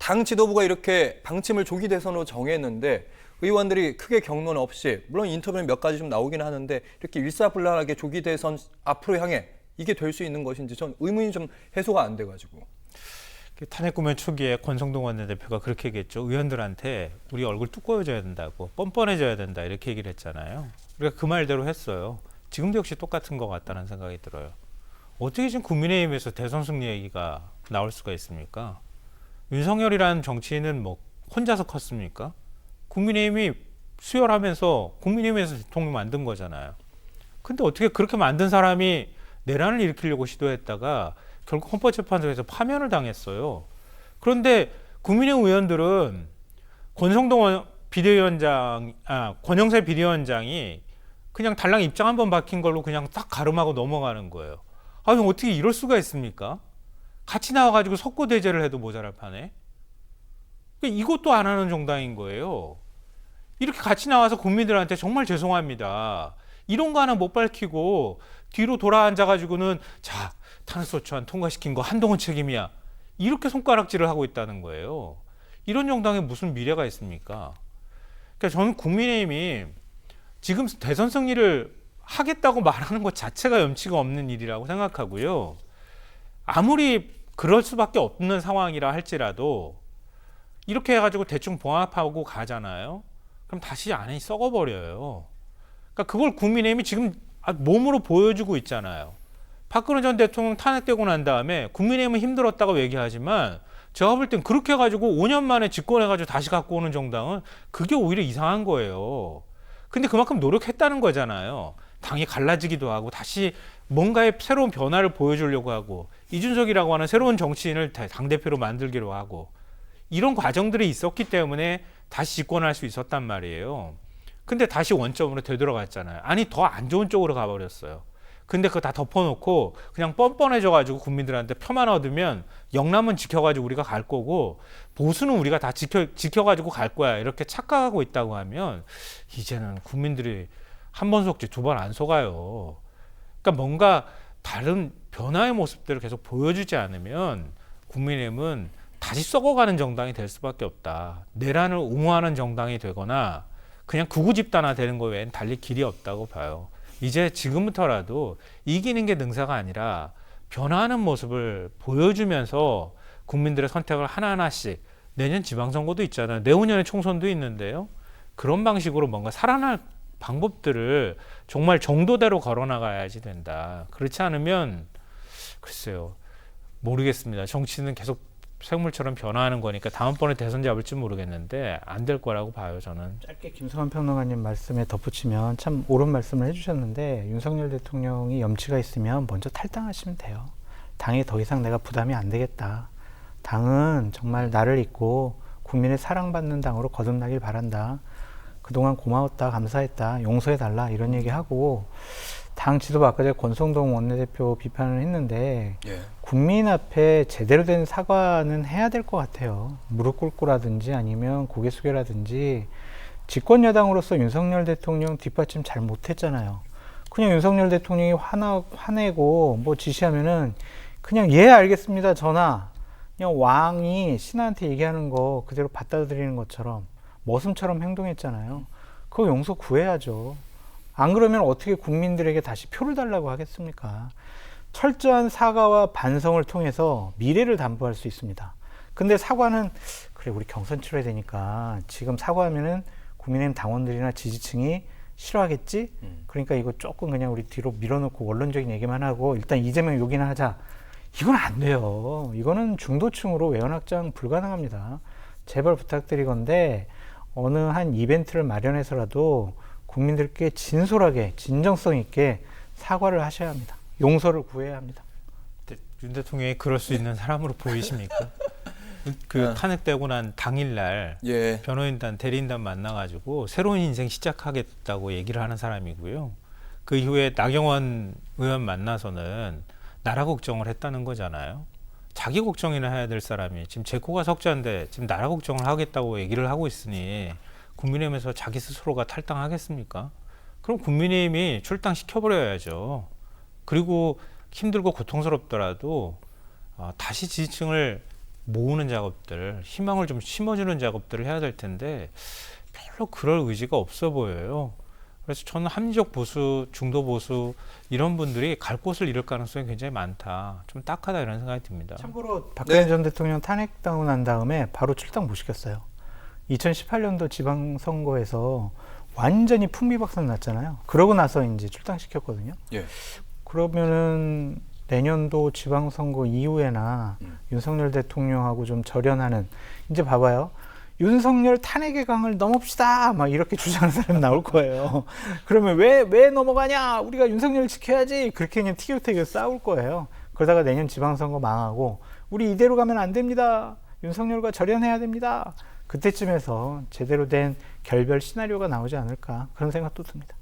당 지도부가 이렇게 방침을 조기 대선으로 정했는데 의원들이 크게 경론 없이 물론 인터뷰는 몇 가지 좀 나오긴 하는데 이렇게 일사불란하게 조기 대선 앞으로 향해 이게 될 수 있는 것인지 전 의문이 좀 해소가 안 돼가지고. 탄핵 구면 초기에 권성동 원내대표가 그렇게 얘기했죠. 의원들한테 우리 얼굴 두꺼워져야 된다고, 뻔뻔해져야 된다 이렇게 얘기를 했잖아요. 그러니까 그 말대로 했어요. 지금도 역시 똑같은 것 같다는 생각이 들어요. 어떻게 지금 국민의힘에서 대선 승리 얘기가 나올 수가 있습니까? 윤석열이라는 정치인은 뭐 혼자서 컸습니까? 국민의힘이 수혈하면서 국민의힘에서 대통령 만든 거잖아요. 근데 어떻게 그렇게 만든 사람이 내란을 일으키려고 시도했다가 결국 헌법재판소에서 파면을 당했어요. 그런데 국민의힘 의원들은 권영세 비대위원장이 그냥 달랑 입장 한번 바뀐 걸로 그냥 딱 가름하고 넘어가는 거예요. 아니 어떻게 이럴 수가 있습니까? 같이 나와가지고 석고대죄를 해도 모자랄 판에 이것도 안 하는 정당인 거예요. 이렇게 같이 나와서 국민들한테 정말 죄송합니다. 이런 거 하나 못 밝히고 뒤로 돌아 앉아가지고는 자 탄핵소추안 통과시킨 거 한동훈 책임이야. 이렇게 손가락질을 하고 있다는 거예요. 이런 정당에 무슨 미래가 있습니까? 그러니까 저는 국민의힘이 지금 대선 승리를 하겠다고 말하는 것 자체가 염치가 없는 일이라고 생각하고요. 아무리 그럴 수밖에 없는 상황이라 할지라도 이렇게 해가지고 대충 봉합하고 가잖아요. 그럼 다시 안에 썩어버려요. 그러니까 그걸 국민의힘이 지금 몸으로 보여주고 있잖아요. 박근혜 전 대통령 탄핵되고 난 다음에 국민의힘은 힘들었다고 얘기하지만 제가 볼 땐 그렇게 해가지고 5년 만에 집권해가지고 다시 갖고 오는 정당은 그게 오히려 이상한 거예요. 근데 그만큼 노력했다는 거잖아요. 당이 갈라지기도 하고 다시 뭔가의 새로운 변화를 보여주려고 하고 이준석이라고 하는 새로운 정치인을 당대표로 만들기로 하고 이런 과정들이 있었기 때문에 다시 집권할 수 있었단 말이에요. 근데 다시 원점으로 되돌아갔잖아요. 아니 더 안 좋은 쪽으로 가버렸어요. 근데 그거 다 덮어놓고 그냥 뻔뻔해져가지고 국민들한테 표만 얻으면 영남은 지켜가지고 우리가 갈 거고 보수는 우리가 다 지켜가지고 갈 거야 이렇게 착각하고 있다고 하면 이제는 국민들이 한 번 속지 두 번 안 속아요. 그러니까 뭔가 다른 변화의 모습들을 계속 보여주지 않으면 국민의힘은 다시 썩어가는 정당이 될 수밖에 없다. 내란을 옹호하는 정당이 되거나 그냥 극우 집단화 되는 거 외엔 달리 길이 없다고 봐요. 이제 지금부터라도 이기는 게 능사가 아니라 변화하는 모습을 보여주면서 국민들의 선택을 하나하나씩 내년 지방선거도 있잖아요. 내후년에 총선도 있는데요. 그런 방식으로 뭔가 살아날 방법들을 정말 정도대로 걸어나가야지 된다. 그렇지 않으면 글쎄요. 모르겠습니다. 정치는 계속 생물처럼 변화하는 거니까 다음번에 대선 잡을지 모르겠는데 안 될 거라고 봐요. 저는. 짧게 김성환 평론가님 말씀에 덧붙이면 참 옳은 말씀을 해주셨는데 윤석열 대통령이 염치가 있으면 먼저 탈당하시면 돼요. 당에 더 이상 내가 부담이 안 되겠다. 당은 정말 나를 잊고 국민의 사랑받는 당으로 거듭나길 바란다. 그동안 고마웠다, 감사했다, 용서해달라 이런 얘기하고 당 지도부 아까 제가 권성동 원내대표 비판을 했는데 국민 앞에 제대로 된 사과는 해야 될 것 같아요. 무릎 꿇고라든지 아니면 고개 숙여라든지 집권 여당으로서 윤석열 대통령 뒷받침 잘 못했잖아요. 그냥 윤석열 대통령이 화내고 뭐 지시하면은 그냥 예 알겠습니다 전하 그냥 왕이 신하한테 얘기하는 거 그대로 받아들이는 것처럼 머슴처럼 행동했잖아요. 그거 용서 구해야죠. 안 그러면 어떻게 국민들에게 다시 표를 달라고 하겠습니까? 철저한 사과와 반성을 통해서 미래를 담보할 수 있습니다. 근데 사과는 그래 우리 경선 치러야 되니까 지금 사과하면은 국민의힘 당원들이나 지지층이 싫어하겠지? 그러니까 이거 조금 그냥 우리 뒤로 밀어놓고 원론적인 얘기만 하고 일단 이재명 욕이나 하자. 이건 안 돼요. 이거는 중도층으로 외연 확장 불가능합니다. 제발 부탁드리건데 어느 한 이벤트를 마련해서라도 국민들께 진솔하게 진정성 있게 사과를 하셔야 합니다. 용서를 구해야 합니다. 윤 대통령이 그럴 수 있는 사람으로 보이십니까? 탄핵되고 난 당일날 변호인단 대리인단 만나가지고 새로운 인생 시작하겠다고 얘기를 하는 사람이고요. 그 이후에 나경원 의원 만나서는 나라 걱정을 했다는 거잖아요. 자기 걱정이나 해야 될 사람이 지금 제 코가 석자인데 지금 나라 걱정을 하겠다고 얘기를 하고 있으니 국민의힘에서 자기 스스로가 탈당하겠습니까? 그럼 국민의힘이 출당시켜버려야죠. 그리고 힘들고 고통스럽더라도 다시 지지층을 모으는 작업들, 희망을 좀 심어주는 작업들을 해야 될 텐데 별로 그럴 의지가 없어 보여요. 그래서 저는 합리적 보수, 중도 보수 이런 분들이 갈 곳을 잃을 가능성이 굉장히 많다. 좀 딱하다 이런 생각이 듭니다. 참고로 박근혜 네. 전 대통령 탄핵당하고 난 다음에 바로 출당 못 시켰어요. 2018년도 지방선거에서 완전히 풍비박산 났잖아요. 그러고 나서 이제 출당시켰거든요. 예. 그러면은 내년도 지방선거 이후에나 윤석열 대통령하고 좀 절연하는, 이제 봐봐요. 윤석열 탄핵의 강을 넘읍시다 막 이렇게 주장하는 사람이 나올 거예요. 그러면 왜 넘어가냐, 우리가 윤석열을 지켜야지, 그렇게 그냥 티격태격 싸울 거예요. 그러다가 내년 지방선거 망하고 우리 이대로 가면 안 됩니다, 윤석열과 절연해야 됩니다, 그때쯤에서 제대로 된 결별 시나리오가 나오지 않을까, 그런 생각도 듭니다.